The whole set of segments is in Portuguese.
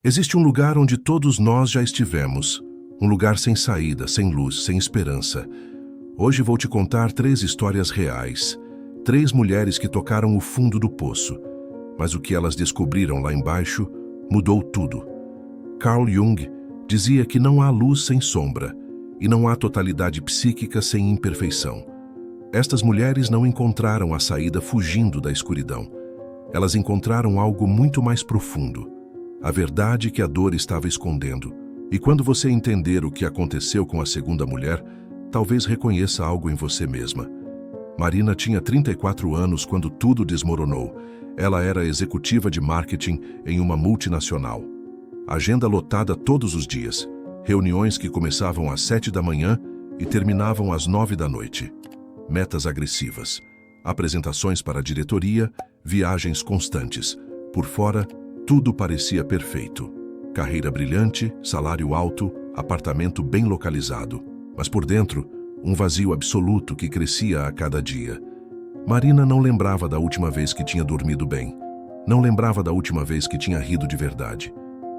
Existe um lugar onde todos nós já estivemos. Um lugar sem saída, sem luz, sem esperança. Hoje vou te contar 3 histórias reais. 3 mulheres que tocaram o fundo do poço. Mas o que elas descobriram lá embaixo mudou tudo. Carl Jung dizia que não há luz sem sombra e não há totalidade psíquica sem imperfeição. Estas mulheres não encontraram a saída fugindo da escuridão. Elas encontraram algo muito mais profundo. A verdade que a dor estava escondendo. E quando você entender o que aconteceu com a segunda mulher, talvez reconheça algo em você mesma. Marina tinha 34 anos quando tudo desmoronou. Ela era executiva de marketing em uma multinacional. Agenda lotada todos os dias. Reuniões que começavam às 7 da manhã e terminavam às 9 da noite. Metas agressivas. Apresentações para a diretoria, viagens constantes. Por fora, tudo parecia perfeito. Carreira brilhante, salário alto, apartamento bem localizado. Mas por dentro, um vazio absoluto que crescia a cada dia. Marina não lembrava da última vez que tinha dormido bem. Não lembrava da última vez que tinha rido de verdade.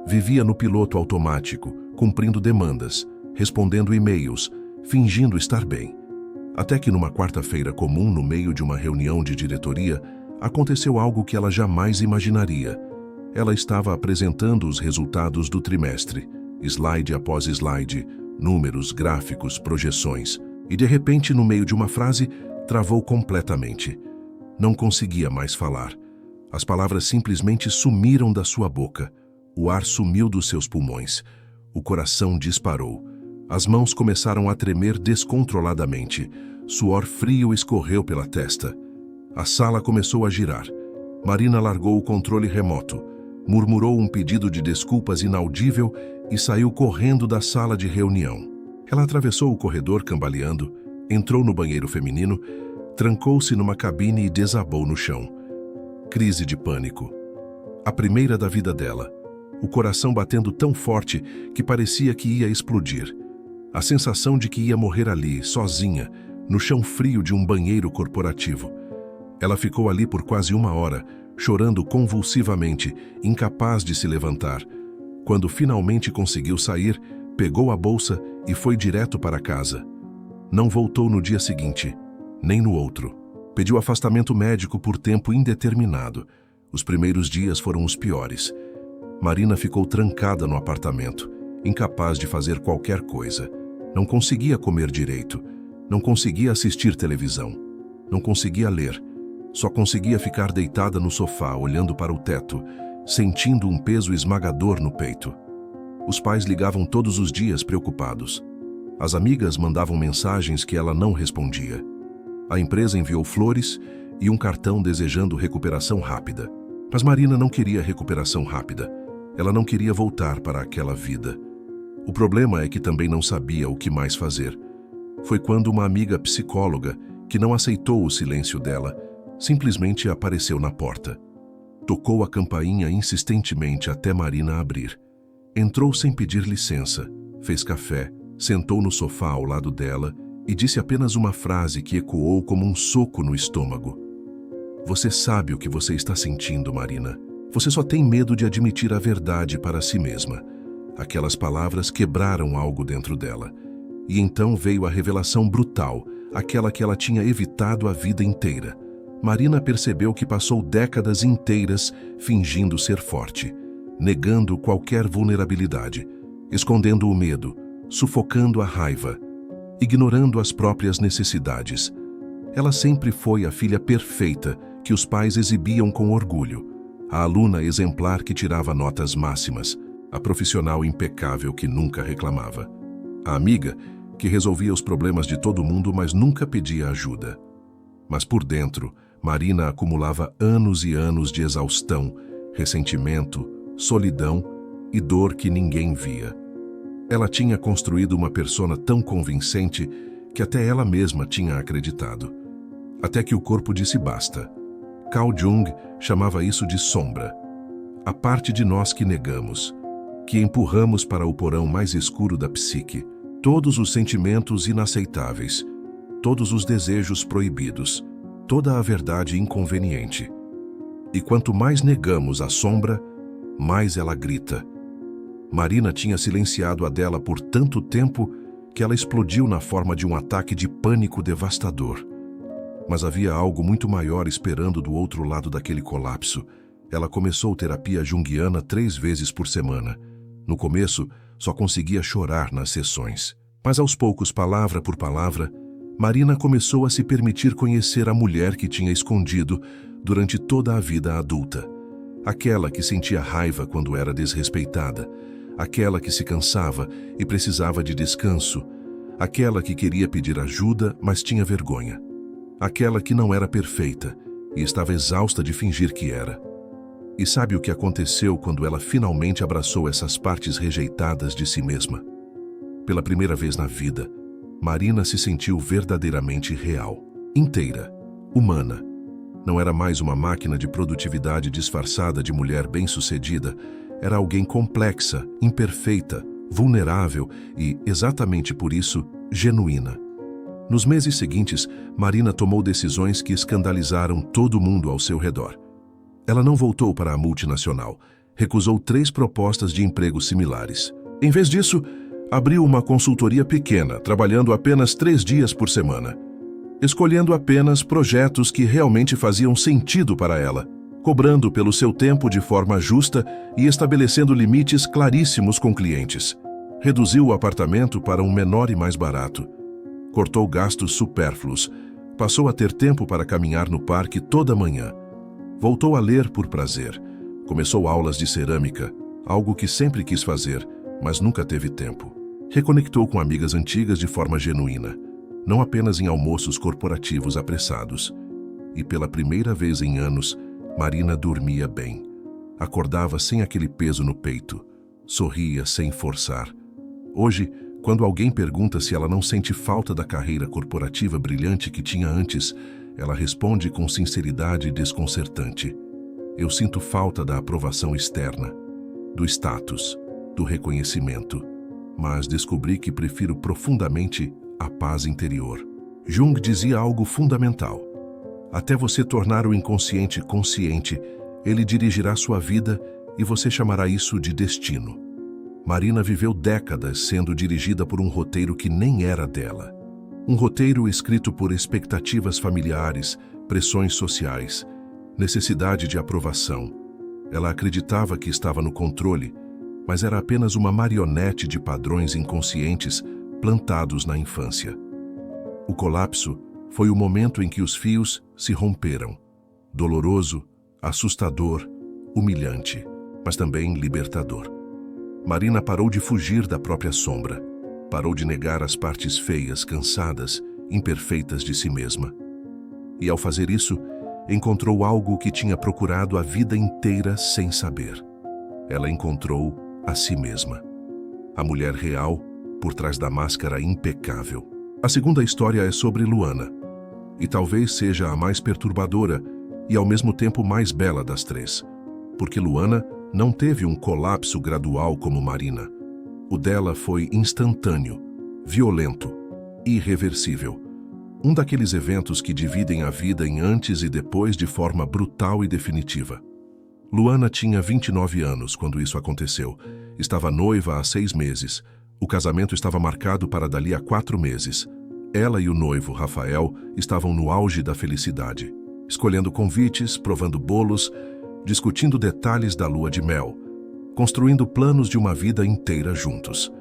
Vivia no piloto automático, cumprindo demandas, respondendo e-mails, fingindo estar bem. Até que numa quarta-feira comum, no meio de uma reunião de diretoria, aconteceu algo que ela jamais imaginaria. Ela estava apresentando os resultados do trimestre, slide após slide, números, gráficos, projeções, e de repente, no meio de uma frase, travou completamente. Não conseguia mais falar. As palavras simplesmente sumiram da sua boca. O ar sumiu dos seus pulmões. O coração disparou. As mãos começaram a tremer descontroladamente. Suor frio escorreu pela testa. A sala começou a girar. Marina largou o controle remoto. Murmurou um pedido de desculpas inaudível e saiu correndo da sala de reunião. Ela atravessou o corredor cambaleando, entrou no banheiro feminino, trancou-se numa cabine e desabou no chão. Crise de pânico. A primeira da vida dela. O coração batendo tão forte que parecia que ia explodir. A sensação de que ia morrer ali, sozinha, no chão frio de um banheiro corporativo. Ela ficou ali por quase 1 hora, chorando convulsivamente, incapaz de se levantar. Quando finalmente conseguiu sair, pegou a bolsa e foi direto para casa. Não voltou no dia seguinte, nem no outro. Pediu afastamento médico por tempo indeterminado. Os primeiros dias foram os piores. Marina ficou trancada no apartamento, incapaz de fazer qualquer coisa. Não conseguia comer direito. Não conseguia assistir televisão. Não conseguia ler. Só conseguia ficar deitada no sofá, olhando para o teto, sentindo um peso esmagador no peito. Os pais ligavam todos os dias preocupados. As amigas mandavam mensagens que ela não respondia. A empresa enviou flores e um cartão desejando recuperação rápida. Mas Marina não queria recuperação rápida. Ela não queria voltar para aquela vida. O problema é que também não sabia o que mais fazer. Foi quando uma amiga psicóloga, que não aceitou o silêncio dela, simplesmente apareceu na porta. Tocou a campainha insistentemente até Marina abrir. Entrou sem pedir licença, fez café, sentou no sofá ao lado dela e disse apenas uma frase que ecoou como um soco no estômago. Você sabe o que você está sentindo, Marina. Você só tem medo de admitir a verdade para si mesma. Aquelas palavras quebraram algo dentro dela. E então veio a revelação brutal, aquela que ela tinha evitado a vida inteira. Marina percebeu que passou décadas inteiras fingindo ser forte, negando qualquer vulnerabilidade, escondendo o medo, sufocando a raiva, ignorando as próprias necessidades. Ela sempre foi a filha perfeita que os pais exibiam com orgulho, a aluna exemplar que tirava notas máximas, a profissional impecável que nunca reclamava, a amiga que resolvia os problemas de todo mundo, mas nunca pedia ajuda. Mas por dentro, Marina acumulava anos e anos de exaustão, ressentimento, solidão e dor que ninguém via. Ela tinha construído uma persona tão convincente que até ela mesma tinha acreditado. Até que o corpo disse basta. Carl Jung chamava isso de sombra. A parte de nós que negamos, que empurramos para o porão mais escuro da psique, todos os sentimentos inaceitáveis, todos os desejos proibidos, toda a verdade inconveniente. E quanto mais negamos a sombra, mais ela grita, Marina tinha silenciado a dela por tanto tempo que ela explodiu na forma de um ataque de pânico devastador. Mas havia algo muito maior esperando do outro lado daquele colapso. Ela começou terapia junguiana 3 vezes por semana. No começo, só conseguia chorar nas sessões. Mas aos poucos, palavra por palavra, Marina começou a se permitir conhecer a mulher que tinha escondido durante toda a vida adulta. Aquela que sentia raiva quando era desrespeitada. Aquela que se cansava e precisava de descanso. Aquela que queria pedir ajuda, mas tinha vergonha. Aquela que não era perfeita e estava exausta de fingir que era. E sabe o que aconteceu quando ela finalmente abraçou essas partes rejeitadas de si mesma? Pela primeira vez na vida, Marina se sentiu verdadeiramente real, inteira, humana. Não era mais uma máquina de produtividade disfarçada de mulher bem-sucedida, era alguém complexa, imperfeita, vulnerável e, exatamente por isso, genuína. Nos meses seguintes, Marina tomou decisões que escandalizaram todo mundo ao seu redor. Ela não voltou para a multinacional, recusou 3 propostas de emprego similares. Em vez disso, abriu uma consultoria pequena, trabalhando apenas 3 dias por semana, escolhendo apenas projetos que realmente faziam sentido para ela, cobrando pelo seu tempo de forma justa e estabelecendo limites claríssimos com clientes. Reduziu o apartamento para um menor e mais barato. Cortou gastos supérfluos. Passou a ter tempo para caminhar no parque toda manhã. Voltou a ler por prazer. Começou aulas de cerâmica, algo que sempre quis fazer, mas nunca teve tempo. Reconectou com amigas antigas de forma genuína, não apenas em almoços corporativos apressados. E pela primeira vez em anos, Marina dormia bem. Acordava sem aquele peso no peito. Sorria sem forçar. Hoje, quando alguém pergunta se ela não sente falta da carreira corporativa brilhante que tinha antes, ela responde com sinceridade desconcertante: eu sinto falta da aprovação externa, do status, do reconhecimento, mas descobri que prefiro profundamente a paz interior. Jung dizia algo fundamental: até você tornar o inconsciente consciente, ele dirigirá sua vida e você chamará isso de destino. Marina viveu décadas sendo dirigida por um roteiro que nem era dela. Um roteiro escrito por expectativas familiares, pressões sociais, necessidade de aprovação. Ela acreditava que estava no controle, mas era apenas uma marionete de padrões inconscientes plantados na infância. O colapso foi o momento em que os fios se romperam. Doloroso, assustador, humilhante, mas também libertador. Marina parou de fugir da própria sombra. Parou de negar as partes feias, cansadas, imperfeitas de si mesma. E ao fazer isso, encontrou algo que tinha procurado a vida inteira sem saber. Ela encontrou a si mesma. A mulher real, por trás da máscara impecável. A segunda história é sobre Luana. E talvez seja a mais perturbadora e ao mesmo tempo mais bela das 3. Porque Luana não teve um colapso gradual como Marina. O dela foi instantâneo, violento, irreversível. Um daqueles eventos que dividem a vida em antes e depois de forma brutal e definitiva. Luana tinha 29 anos quando isso aconteceu. Estava noiva há 6 meses. O casamento estava marcado para dali a 4 meses. Ela e o noivo, Rafael, estavam no auge da felicidade. Escolhendo convites, provando bolos, discutindo detalhes da lua de mel, construindo planos de uma vida inteira juntos.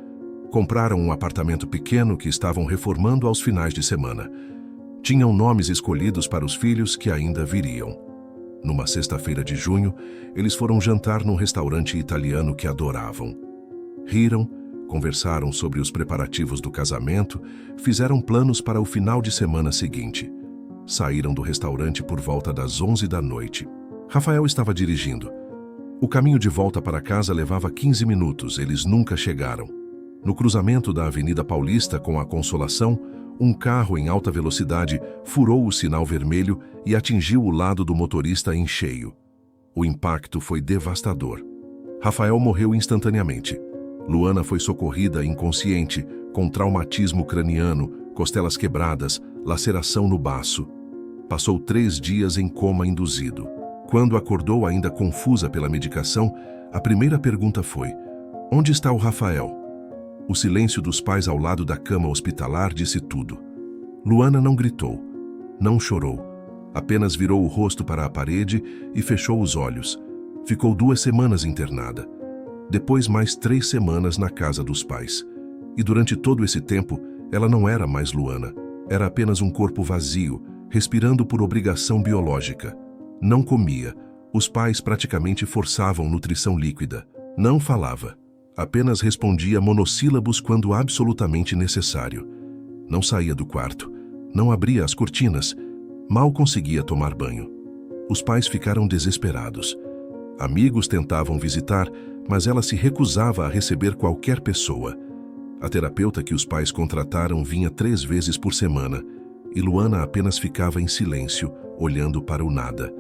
Compraram um apartamento pequeno que estavam reformando aos finais de semana. Tinham nomes escolhidos para os filhos que ainda viriam. Numa sexta-feira de junho, eles foram jantar num restaurante italiano que adoravam. Riram, conversaram sobre os preparativos do casamento, fizeram planos para o final de semana seguinte. Saíram do restaurante por volta das 11 da noite. Rafael estava dirigindo. O caminho de volta para casa levava 15 minutos, eles nunca chegaram. No cruzamento da Avenida Paulista com a Consolação, um carro em alta velocidade furou o sinal vermelho e atingiu o lado do motorista em cheio. O impacto foi devastador. Rafael morreu instantaneamente. Luana foi socorrida inconsciente, com traumatismo craniano, costelas quebradas, laceração no baço. Passou 3 dias em coma induzido. Quando acordou ainda confusa pela medicação, a primeira pergunta foi: Onde está o Rafael? O silêncio dos pais ao lado da cama hospitalar disse tudo. Luana não gritou, não chorou. Apenas virou o rosto para a parede e fechou os olhos. Ficou 2 semanas internada. Depois mais 3 semanas na casa dos pais. E durante todo esse tempo, ela não era mais Luana. Era apenas um corpo vazio, respirando por obrigação biológica. Não comia. Os pais praticamente forçavam nutrição líquida. Não falava. Apenas respondia monossílabos quando absolutamente necessário. Não saía do quarto. Não abria as cortinas. Mal conseguia tomar banho. Os pais ficaram desesperados. Amigos tentavam visitar, mas ela se recusava a receber qualquer pessoa. A terapeuta que os pais contrataram vinha 3 vezes por semana, e Luana apenas ficava em silêncio, olhando para o nada.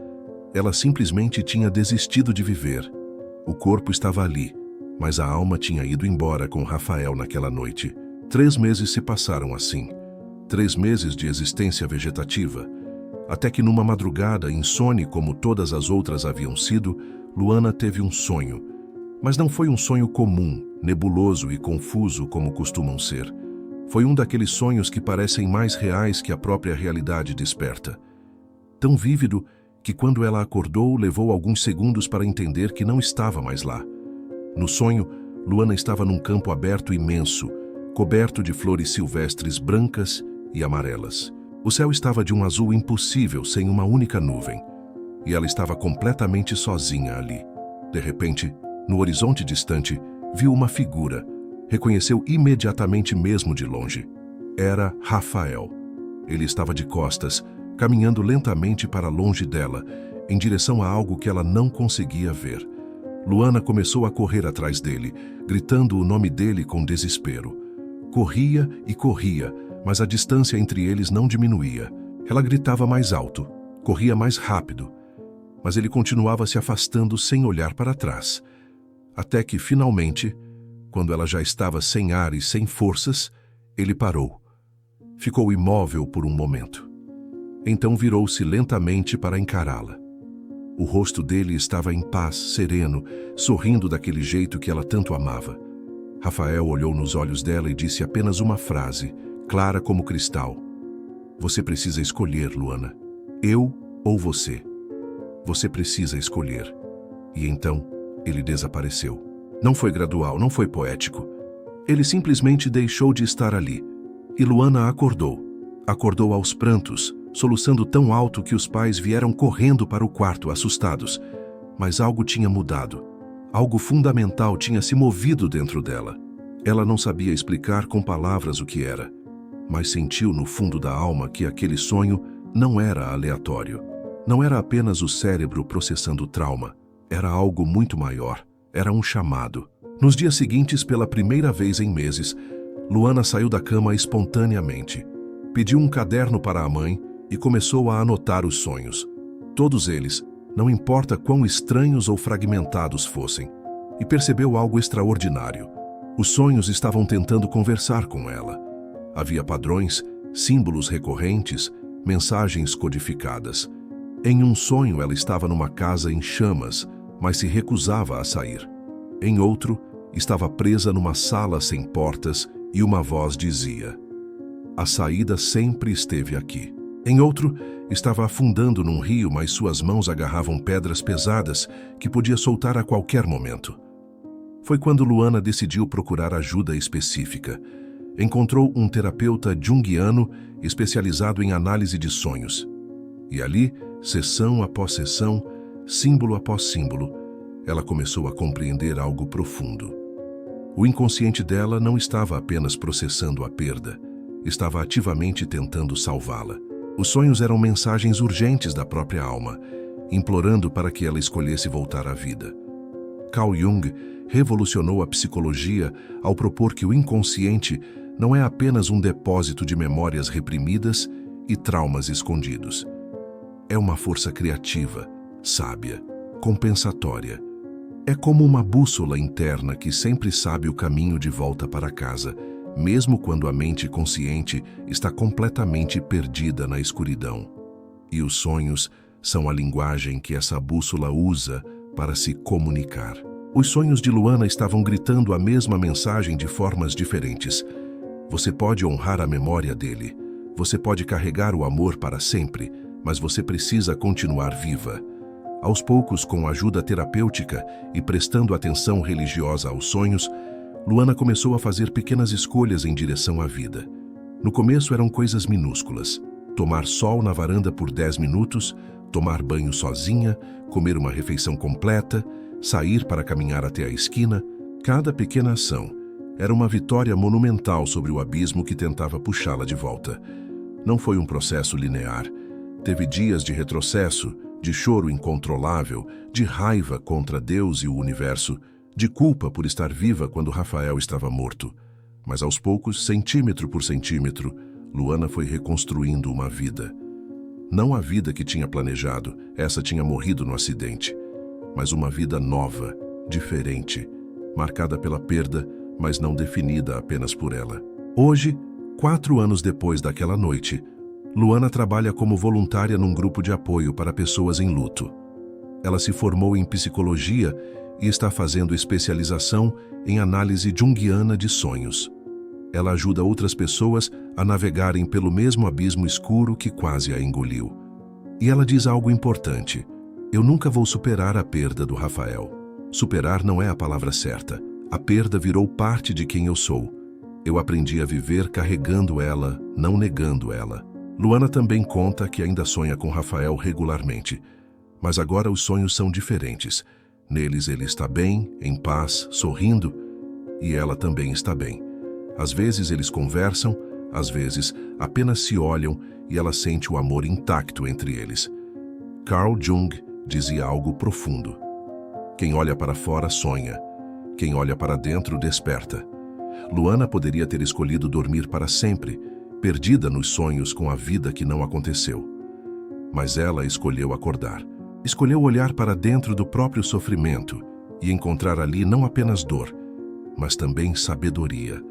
Ela simplesmente tinha desistido de viver. O corpo estava ali, mas a alma tinha ido embora com Rafael naquela noite. 3 meses se passaram assim. 3 meses de existência vegetativa. Até que numa madrugada, insone como todas as outras haviam sido, Luana teve um sonho. Mas não foi um sonho comum, nebuloso e confuso como costumam ser. Foi um daqueles sonhos que parecem mais reais que a própria realidade desperta. Tão vívido que quando ela acordou, levou alguns segundos para entender que não estava mais lá. No sonho, Luana estava num campo aberto imenso, coberto de flores silvestres brancas e amarelas. O céu estava de um azul impossível, sem uma única nuvem. E ela estava completamente sozinha ali. De repente, no horizonte distante, viu uma figura. Reconheceu imediatamente mesmo de longe. Era Rafael. Ele estava de costas, caminhando lentamente para longe dela, em direção a algo que ela não conseguia ver. Luana começou a correr atrás dele, gritando o nome dele com desespero. Corria e corria, mas a distância entre eles não diminuía. Ela gritava mais alto, corria mais rápido, mas ele continuava se afastando sem olhar para trás. Até que, finalmente, quando ela já estava sem ar e sem forças, ele parou. Ficou imóvel por um momento. Então virou-se lentamente para encará-la. O rosto dele estava em paz, sereno, sorrindo daquele jeito que ela tanto amava. Rafael olhou nos olhos dela e disse apenas uma frase, clara como cristal. Você precisa escolher, Luana. Eu ou você. Você precisa escolher. E então, ele desapareceu. Não foi gradual, não foi poético. Ele simplesmente deixou de estar ali. E Luana acordou. Acordou aos prantos, soluçando tão alto que os pais vieram correndo para o quarto, assustados. Mas algo tinha mudado. Algo fundamental tinha se movido dentro dela. Ela não sabia explicar com palavras o que era, mas sentiu no fundo da alma que aquele sonho não era aleatório. Não era apenas o cérebro processando o trauma. Era algo muito maior. Era um chamado. Nos dias seguintes, pela primeira vez em meses, Luana saiu da cama espontaneamente. Pediu um caderno para a mãe e começou a anotar os sonhos. Todos eles, não importa quão estranhos ou fragmentados fossem. E percebeu algo extraordinário. Os sonhos estavam tentando conversar com ela. Havia padrões, símbolos recorrentes, mensagens codificadas. Em um sonho, ela estava numa casa em chamas, mas se recusava a sair. Em outro, estava presa numa sala sem portas e uma voz dizia: a saída sempre esteve aqui. Em outro, estava afundando num rio, mas suas mãos agarravam pedras pesadas que podia soltar a qualquer momento. Foi quando Luana decidiu procurar ajuda específica. Encontrou um terapeuta junguiano especializado em análise de sonhos. E ali, sessão após sessão, símbolo após símbolo, ela começou a compreender algo profundo. O inconsciente dela não estava apenas processando a perda, estava ativamente tentando salvá-la. Os sonhos eram mensagens urgentes da própria alma, implorando para que ela escolhesse voltar à vida. Carl Jung revolucionou a psicologia ao propor que o inconsciente não é apenas um depósito de memórias reprimidas e traumas escondidos. É uma força criativa, sábia, compensatória. É como uma bússola interna que sempre sabe o caminho de volta para casa, mesmo quando a mente consciente está completamente perdida na escuridão. E os sonhos são a linguagem que essa bússola usa para se comunicar. Os sonhos de Luana estavam gritando a mesma mensagem de formas diferentes. Você pode honrar a memória dele. Você pode carregar o amor para sempre, mas você precisa continuar viva. Aos poucos, com ajuda terapêutica e prestando atenção religiosa aos sonhos, Luana começou a fazer pequenas escolhas em direção à vida. No começo eram coisas minúsculas. Tomar sol na varanda por 10 minutos, tomar banho sozinha, comer uma refeição completa, sair para caminhar até a esquina. Cada pequena ação era uma vitória monumental sobre o abismo que tentava puxá-la de volta. Não foi um processo linear. Teve dias de retrocesso, de choro incontrolável, de raiva contra Deus e o universo, de culpa por estar viva quando Rafael estava morto. Mas aos poucos, centímetro por centímetro, Luana foi reconstruindo uma vida. Não a vida que tinha planejado, essa tinha morrido no acidente, mas uma vida nova, diferente, marcada pela perda, mas não definida apenas por ela. Hoje, 4 anos depois daquela noite, Luana trabalha como voluntária num grupo de apoio para pessoas em luto. Ela se formou em psicologia e está fazendo especialização em análise junguiana de sonhos. Ela ajuda outras pessoas a navegarem pelo mesmo abismo escuro que quase a engoliu. E ela diz algo importante: eu nunca vou superar a perda do Rafael. Superar não é a palavra certa. A perda virou parte de quem eu sou. Eu aprendi a viver carregando ela, não negando ela. Luana também conta que ainda sonha com Rafael regularmente, mas agora os sonhos são diferentes. Neles ele está bem, em paz, sorrindo, e ela também está bem. Às vezes eles conversam, às vezes apenas se olham e ela sente o amor intacto entre eles. Carl Jung dizia algo profundo: quem olha para fora sonha, quem olha para dentro desperta. Luana poderia ter escolhido dormir para sempre, perdida nos sonhos com a vida que não aconteceu. Mas ela escolheu acordar. Escolheu olhar para dentro do próprio sofrimento e encontrar ali não apenas dor, mas também sabedoria.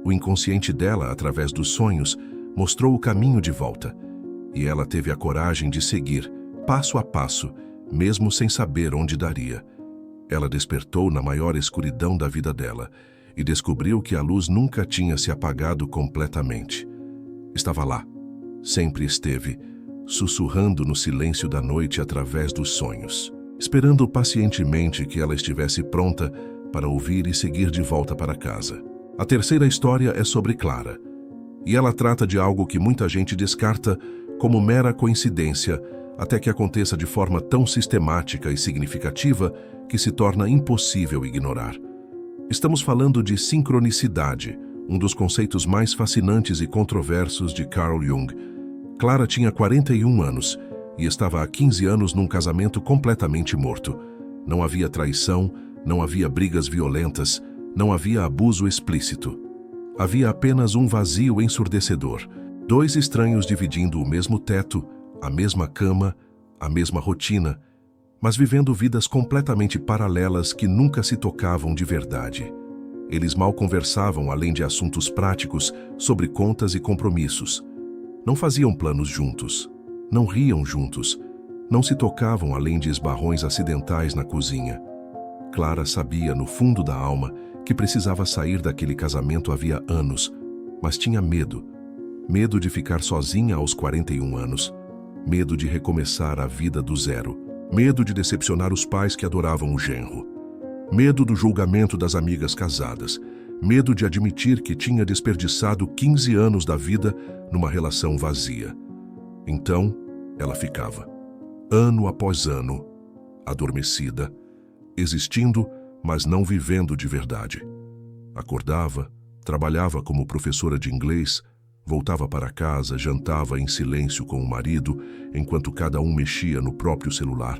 O inconsciente dela, através dos sonhos, mostrou o caminho de volta, e ela teve a coragem de seguir, passo a passo, mesmo sem saber onde daria. Ela despertou na maior escuridão da vida dela e descobriu que a luz nunca tinha se apagado completamente. Estava lá, sempre esteve, sussurrando no silêncio da noite através dos sonhos, esperando pacientemente que ela estivesse pronta para ouvir e seguir de volta para casa. A terceira história é sobre Clara, e ela trata de algo que muita gente descarta como mera coincidência, até que aconteça de forma tão sistemática e significativa que se torna impossível ignorar. Estamos falando de sincronicidade, um dos conceitos mais fascinantes e controversos de Carl Jung. Clara tinha 41 anos e estava há 15 anos num casamento completamente morto. Não havia traição, não havia brigas violentas, não havia abuso explícito. Havia apenas um vazio ensurdecedor, 2 estranhos dividindo o mesmo teto, a mesma cama, a mesma rotina, mas vivendo vidas completamente paralelas que nunca se tocavam de verdade. Eles mal conversavam além de assuntos práticos sobre contas e compromissos. Não faziam planos juntos, não riam juntos, não se tocavam além de esbarrões acidentais na cozinha. Clara sabia, no fundo da alma, que precisava sair daquele casamento havia anos, mas tinha medo. Medo de ficar sozinha aos 41 anos. Medo de recomeçar a vida do zero. Medo de decepcionar os pais que adoravam o genro. Medo do julgamento das amigas casadas. Medo de admitir que tinha desperdiçado 15 anos da vida numa relação vazia. Então, ela ficava, ano após ano, adormecida, existindo, mas não vivendo de verdade. Acordava, trabalhava como professora de inglês, voltava para casa, jantava em silêncio com o marido, enquanto cada um mexia no próprio celular,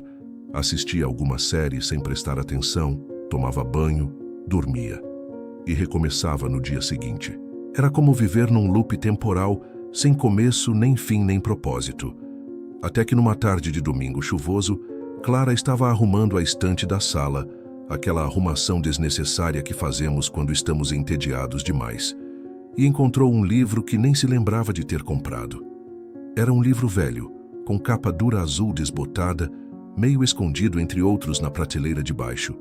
assistia alguma série sem prestar atenção, tomava banho, dormia e recomeçava no dia seguinte. Era como viver num loop temporal, sem começo, nem fim, nem propósito. Até que numa tarde de domingo chuvoso, Clara estava arrumando a estante da sala, aquela arrumação desnecessária que fazemos quando estamos entediados demais, e encontrou um livro que nem se lembrava de ter comprado. Era um livro velho, com capa dura azul desbotada, meio escondido entre outros na prateleira de baixo.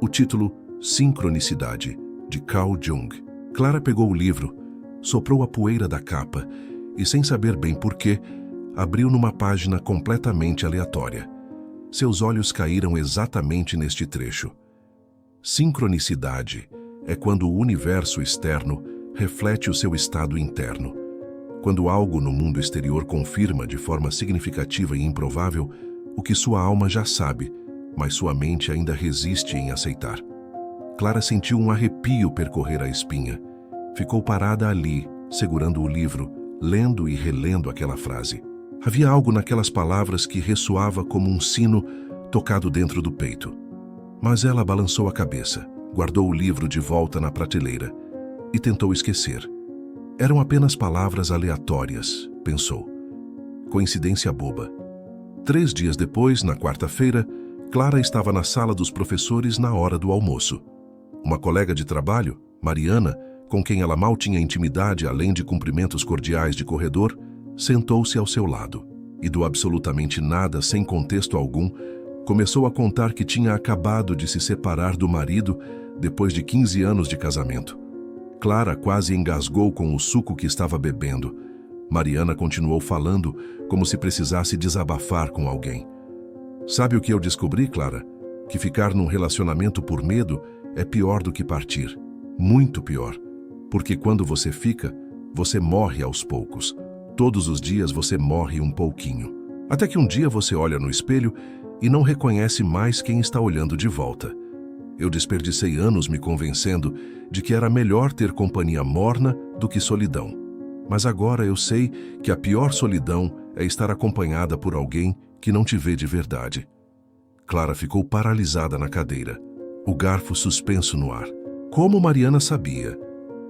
O título Sincronicidade, de Carl Jung. Clara pegou o livro, soprou a poeira da capa e, sem saber bem porquê, abriu numa página completamente aleatória. Seus olhos caíram exatamente neste trecho. Sincronicidade é quando o universo externo reflete o seu estado interno. Quando algo no mundo exterior confirma de forma significativa e improvável o que sua alma já sabe, mas sua mente ainda resiste em aceitar. Clara sentiu um arrepio percorrer a espinha. Ficou parada ali, segurando o livro, lendo e relendo aquela frase. Havia algo naquelas palavras que ressoava como um sino tocado dentro do peito. Mas ela balançou a cabeça, guardou o livro de volta na prateleira e tentou esquecer. Eram apenas palavras aleatórias, pensou. Coincidência boba. 3 dias depois, na quarta-feira, Clara estava na sala dos professores na hora do almoço. Uma colega de trabalho, Mariana, com quem ela mal tinha intimidade além de cumprimentos cordiais de corredor, sentou-se ao seu lado e, do absolutamente nada, sem contexto algum, começou a contar que tinha acabado de se separar do marido depois de 15 anos de casamento. Clara quase engasgou com o suco que estava bebendo. Mariana continuou falando como se precisasse desabafar com alguém. Sabe o que eu descobri, Clara? Que ficar num relacionamento por medo é pior do que partir. Muito pior. Porque quando você fica, você morre aos poucos. Todos os dias você morre um pouquinho. Até que um dia você olha no espelho e não reconhece mais quem está olhando de volta. Eu desperdicei anos me convencendo de que era melhor ter companhia morna do que solidão. Mas agora eu sei que a pior solidão é estar acompanhada por alguém que não te vê de verdade. Clara ficou paralisada na cadeira, o garfo suspenso no ar. Como Mariana sabia?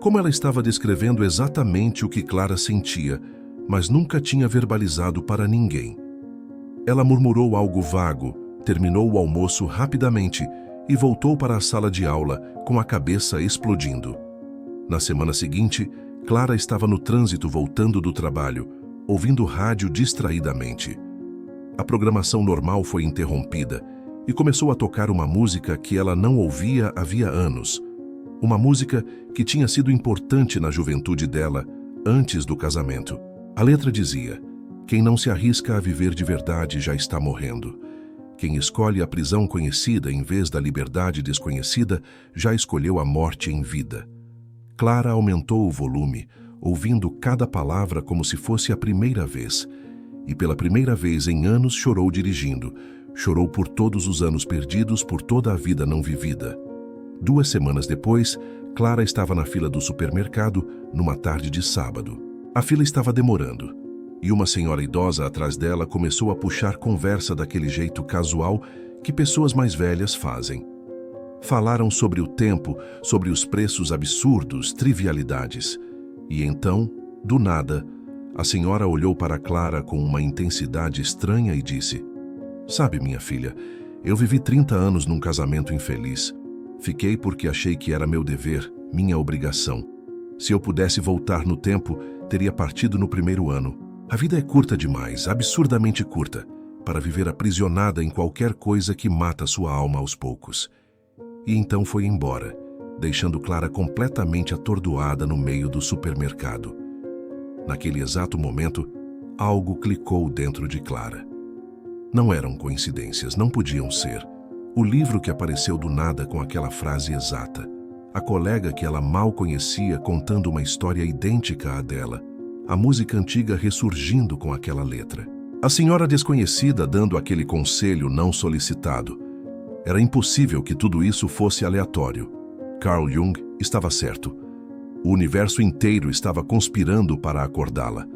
Como ela estava descrevendo exatamente o que Clara sentia, mas nunca tinha verbalizado para ninguém. Ela murmurou algo vago, terminou o almoço rapidamente e voltou para a sala de aula com a cabeça explodindo. Na semana seguinte, Clara estava no trânsito voltando do trabalho, ouvindo rádio distraidamente. A programação normal foi interrompida e começou a tocar uma música que ela não ouvia havia anos. Uma música que tinha sido importante na juventude dela, antes do casamento. A letra dizia: quem não se arrisca a viver de verdade já está morrendo. Quem escolhe a prisão conhecida em vez da liberdade desconhecida já escolheu a morte em vida. Clara aumentou o volume, ouvindo cada palavra como se fosse a primeira vez. E pela primeira vez em anos chorou dirigindo. Chorou por todos os anos perdidos, por toda a vida não vivida. 2 semanas depois, Clara estava na fila do supermercado numa tarde de sábado. A fila estava demorando. E uma senhora idosa atrás dela começou a puxar conversa daquele jeito casual que pessoas mais velhas fazem. Falaram sobre o tempo, sobre os preços absurdos, trivialidades. E então, do nada, a senhora olhou para Clara com uma intensidade estranha e disse: sabe, minha filha, eu vivi 30 anos num casamento infeliz. Fiquei porque achei que era meu dever, minha obrigação. Se eu pudesse voltar no tempo, teria partido no primeiro ano. A vida é curta demais, absurdamente curta, para viver aprisionada em qualquer coisa que mata sua alma aos poucos. E então foi embora, deixando Clara completamente atordoada no meio do supermercado. Naquele exato momento, algo clicou dentro de Clara. Não eram coincidências, não podiam ser. O livro que apareceu do nada com aquela frase exata. A colega que ela mal conhecia contando uma história idêntica à dela. A música antiga ressurgindo com aquela letra. A senhora desconhecida dando aquele conselho não solicitado. Era impossível que tudo isso fosse aleatório. Carl Jung estava certo. O universo inteiro estava conspirando para acordá-la.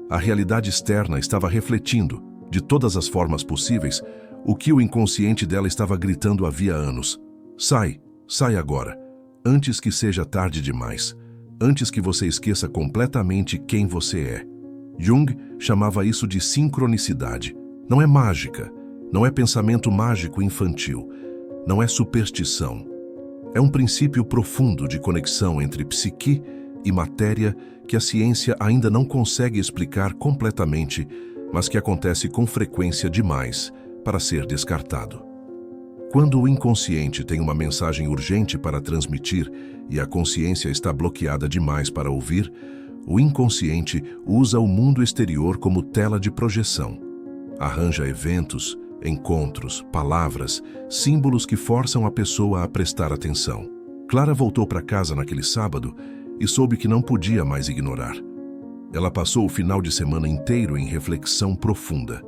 A realidade externa estava refletindo, de todas as formas possíveis, o que o inconsciente dela estava gritando havia anos. Sai, sai agora, antes que seja tarde demais. Antes que você esqueça completamente quem você é. Jung chamava isso de sincronicidade. Não é mágica, não é pensamento mágico infantil, não é superstição. É um princípio profundo de conexão entre psique e matéria que a ciência ainda não consegue explicar completamente, mas que acontece com frequência demais para ser descartado. Quando o inconsciente tem uma mensagem urgente para transmitir e a consciência está bloqueada demais para ouvir, o inconsciente usa o mundo exterior como tela de projeção. Arranja eventos, encontros, palavras, símbolos que forçam a pessoa a prestar atenção. Clara voltou para casa naquele sábado e soube que não podia mais ignorar. Ela passou o final de semana inteiro em reflexão profunda.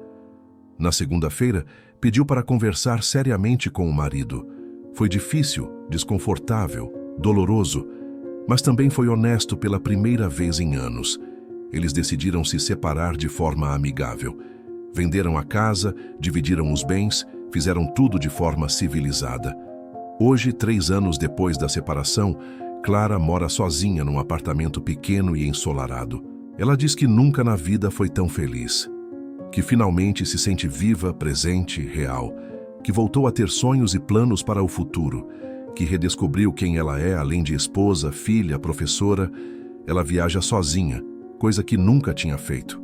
Na segunda-feira, pediu para conversar seriamente com o marido. Foi difícil, desconfortável, doloroso, mas também foi honesto pela primeira vez em anos. Eles decidiram se separar de forma amigável. Venderam a casa, dividiram os bens, fizeram tudo de forma civilizada. Hoje, 3 anos depois da separação, Clara mora sozinha num apartamento pequeno e ensolarado. Ela diz que nunca na vida foi tão feliz, que finalmente se sente viva, presente, real, que voltou a ter sonhos e planos para o futuro, que redescobriu quem ela é além de esposa, filha, professora. Ela viaja sozinha, coisa que nunca tinha feito.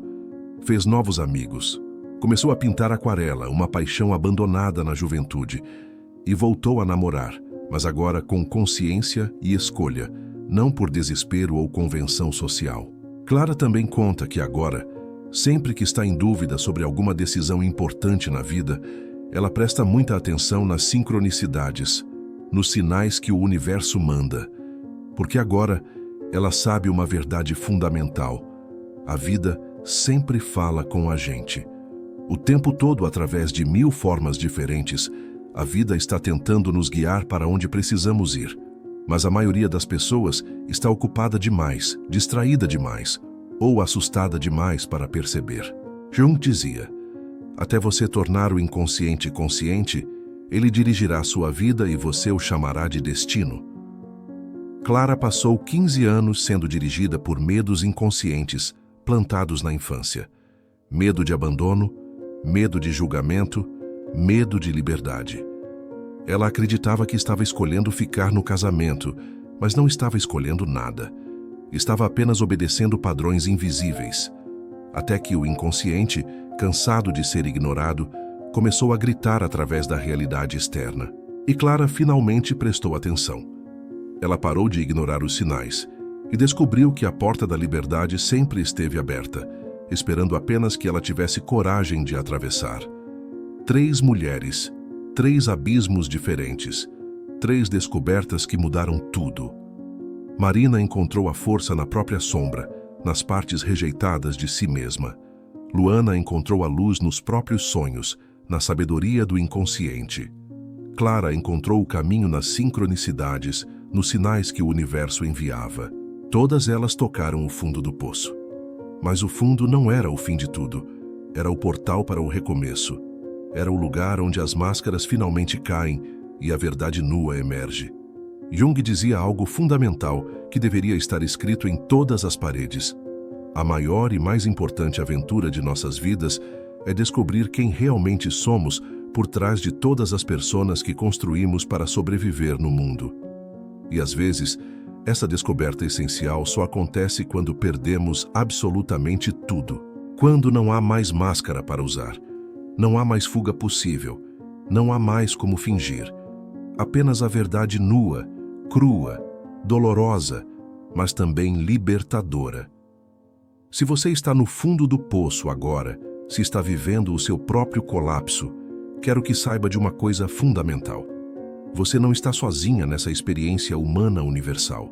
Fez novos amigos. Começou a pintar aquarela, uma paixão abandonada na juventude, e voltou a namorar, mas agora com consciência e escolha, não por desespero ou convenção social. Clara também conta que agora, sempre que está em dúvida sobre alguma decisão importante na vida, ela presta muita atenção nas sincronicidades, nos sinais que o universo manda, porque agora ela sabe uma verdade fundamental: a vida sempre fala com a gente. O tempo todo, através de 1000 formas diferentes, a vida está tentando nos guiar para onde precisamos ir. Mas a maioria das pessoas está ocupada demais, distraída demais, ou assustada demais para perceber. Jung dizia: até você tornar o inconsciente consciente, ele dirigirá sua vida e você o chamará de destino. Clara passou 15 anos sendo dirigida por medos inconscientes plantados na infância. Medo de abandono, medo de julgamento, medo de liberdade. Ela acreditava que estava escolhendo ficar no casamento, mas não estava escolhendo nada. Estava apenas obedecendo padrões invisíveis. Até que o inconsciente, cansado de ser ignorado, começou a gritar através da realidade externa. E Clara finalmente prestou atenção. Ela parou de ignorar os sinais e descobriu que a porta da liberdade sempre esteve aberta, esperando apenas que ela tivesse coragem de atravessar. 3 mulheres, 3 abismos diferentes, 3 descobertas que mudaram tudo. Marina encontrou a força na própria sombra, nas partes rejeitadas de si mesma. Luana encontrou a luz nos próprios sonhos, na sabedoria do inconsciente. Clara encontrou o caminho nas sincronicidades, nos sinais que o universo enviava. Todas elas tocaram o fundo do poço. Mas o fundo não era o fim de tudo. Era o portal para o recomeço. Era o lugar onde as máscaras finalmente caem e a verdade nua emerge. Jung dizia algo fundamental que deveria estar escrito em todas as paredes. A maior e mais importante aventura de nossas vidas é descobrir quem realmente somos por trás de todas as personas que construímos para sobreviver no mundo. E às vezes, essa descoberta essencial só acontece quando perdemos absolutamente tudo. Quando não há mais máscara para usar. Não há mais fuga possível. Não há mais como fingir. Apenas a verdade nua, crua, dolorosa, mas também libertadora. Se você está no fundo do poço agora, se está vivendo o seu próprio colapso, quero que saiba de uma coisa fundamental. Você não está sozinha nessa experiência humana universal.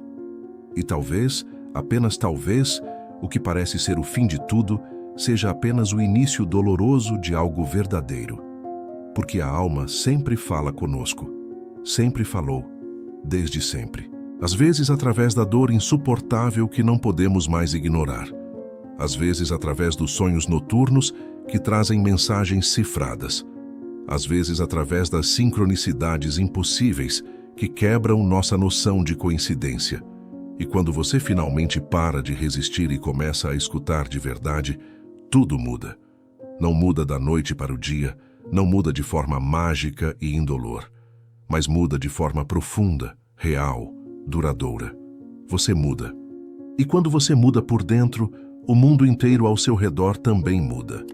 E talvez, apenas talvez, o que parece ser o fim de tudo seja apenas o início doloroso de algo verdadeiro. Porque a alma sempre fala conosco. Sempre falou, desde sempre. Às vezes através da dor insuportável que não podemos mais ignorar. Às vezes através dos sonhos noturnos que trazem mensagens cifradas. Às vezes através das sincronicidades impossíveis que quebram nossa noção de coincidência. E quando você finalmente para de resistir e começa a escutar de verdade, tudo muda. Não muda da noite para o dia, não muda de forma mágica e indolor, mas muda de forma profunda, real, duradoura. Você muda. E quando você muda por dentro, o mundo inteiro ao seu redor também muda.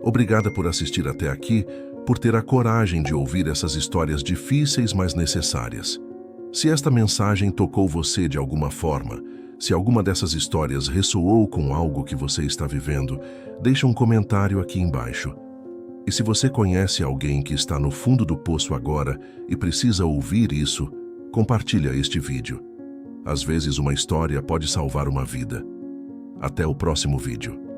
Obrigada por assistir até aqui. por ter a coragem de ouvir essas histórias difíceis, mas necessárias. Se esta mensagem tocou você de alguma forma, se alguma dessas histórias ressoou com algo que você está vivendo, deixe um comentário aqui embaixo. E se você conhece alguém que está no fundo do poço agora e precisa ouvir isso, compartilha este vídeo. Às vezes uma história pode salvar uma vida. Até o próximo vídeo.